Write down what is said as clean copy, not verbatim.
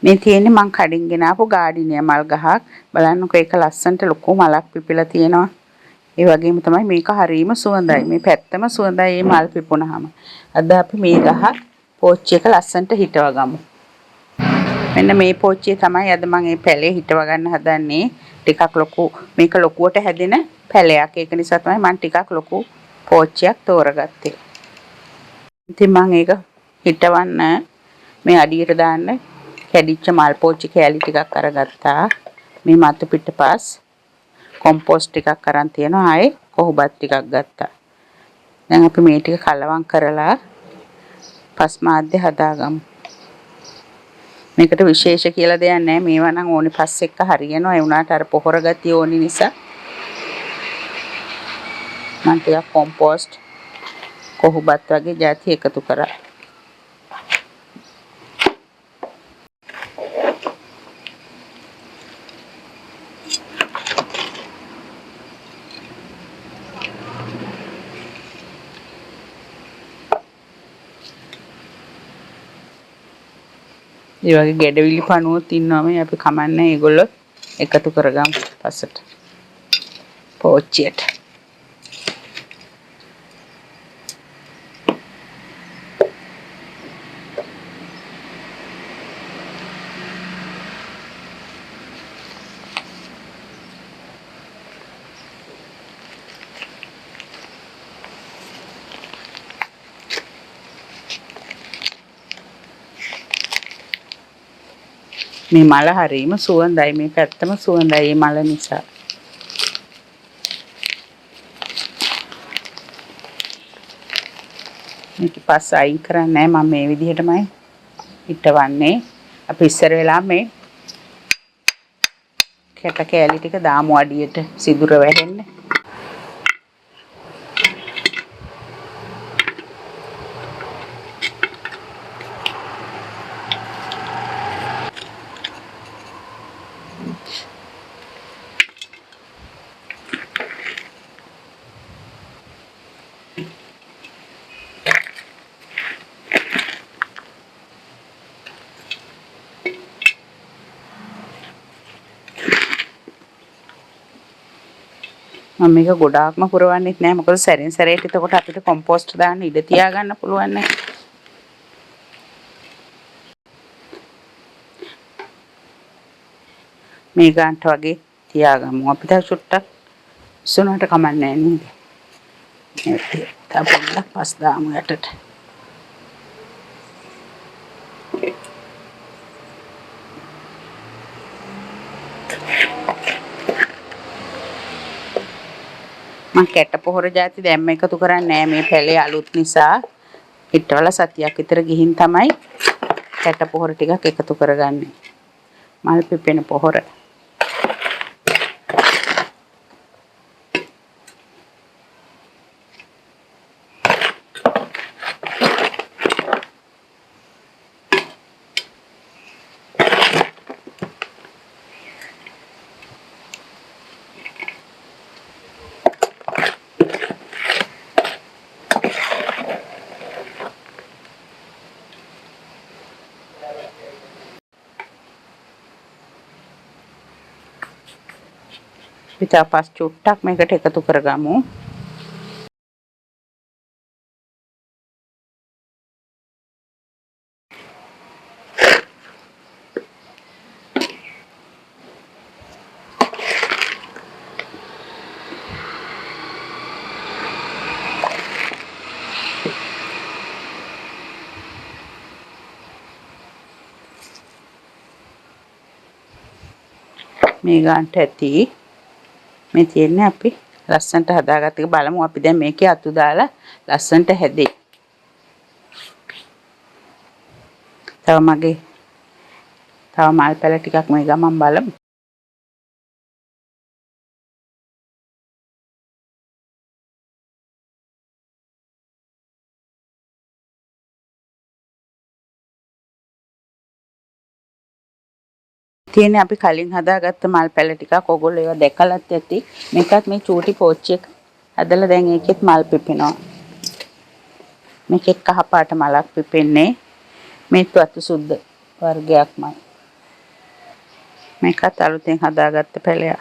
මේ තියෙන්නේ මං කඩින් ගෙනාපු ගාඩිනියා මල් ගහක්. බලන්නකෝ ඒක ලස්සනට ලොකු මලක් පිපිලා තියෙනවා. ඒ වගේම තමයි මේක හරීම සුවඳයි. මේ පැත්තම සුවඳයි මේ මල් පිපුණාම. අද අපි මේ ගහ පෝච්චි එක ලස්සනට හිටව ගමු. මෙන්න මේ පෝච්චිය තමයි අද මම මේ පැලේ හිටව ගන්න හදන්නේ. ටිකක් ලොකු මේක ලොකුවට හැදෙන පැලයක්. ඒක නිසා තමයි මම ටිකක් ලොකු පෝච්චියක් තෝරගත්තේ. ඉතින් මම ඒක හිටවන්න මේ අඩියට දාන්න කැඩිච්ච මල් පෝච්චි කෑලි ටිකක් අරගත්තා. මේ මතු පිටපස් කොම්පෝස්ට් ටිකක් අරන් තියනවා. ආයේ කොහොබත් ටිකක් ගත්තා. දැන් අපි මේ ටික කලවම් කරලා පස් මාධ්‍ය හදාගමු. මේකට විශේෂ කියලා දෙයක් නැහැ. මේවා නම් ඕනි පස් එක්ක හරියනවා. ඒ වුණාට අර පොහොර ගතිය ඕනි නිසා මම ටිකක් කොම්පෝස්ට් කොහොබත් වගේ ಜಾති එකතු කරා. ඒ වගේ ගැඩවිලි පණුවොත් ඉන්නවා මේ අපි කමන්නේ ඒගොල්ලෝ එකතු කරගමු පස්සට පෝච්චියට. මේ මල හරීම සුවඳයි. මේ පැත්තම සුවඳයි මේ මල නිසා. මේක පස්ස අයින් කරන්නේ නැහැ. මම මේ විදිහටමයි හිටවන්නේ. අපි ඉස්සර වෙලා මේ කැට කෑලි ටික දාමු අඩියට සිදුර වැහෙන්න. මම මේක ගොඩාක්ම පුරවන්නෙත් නෑ. මොකද සැරින් සැරේට එතකොට අපිට කොම්පෝස්ට් දාන්න ඉඩ තියා ගන්න පුළුවන් නේ. මේ ගන්නට වගේ තියාගමු. අපිට චුට්ටක් සුණට කමන්නේ නේද? ඒක පොඩ්ඩක් පස් දාමු යටට. මම කැට පොහොර ಜಾති දැම්ම එකතු කරන්නේ නැහැ. මේ පැලේ අලුත් නිසා හිටවල සතියක් විතර ගිහින් තමයි කැට පොහොර ටිකක් එකතු කරගන්නේ. මල් පිපෙන පොහොර. පිටපස් චුට්ටක් මේකට එකතු කරගමු. මේ ගන්නට ඇති මේ තියෙන්නේ අපි ලස්සනට හදාගත්ත එක බලමු. අපි දැන් මේකේ අතු දාලා ලස්සනට හැදේ. තව මල් පැල ටිකක් මේ ගමන් බලමු. තියෙන්නේ අපි කලින් හදාගත්ත මල් පැල ටිකක්. ඔයගොල්ලෝ ඒවා දැකලත් ඇති. මේකත් මේ චූටි පෝච්චි එක හදලා දැන් ඒකෙත් මල් පිපෙනවා. මේකෙත් කහ පාට මලක් පිපෙන්නේ. මේත් අතු සුද්ධ වර්ගයක්මයි. මේකත් අලුතෙන් හදාගත්ත පැලයක්.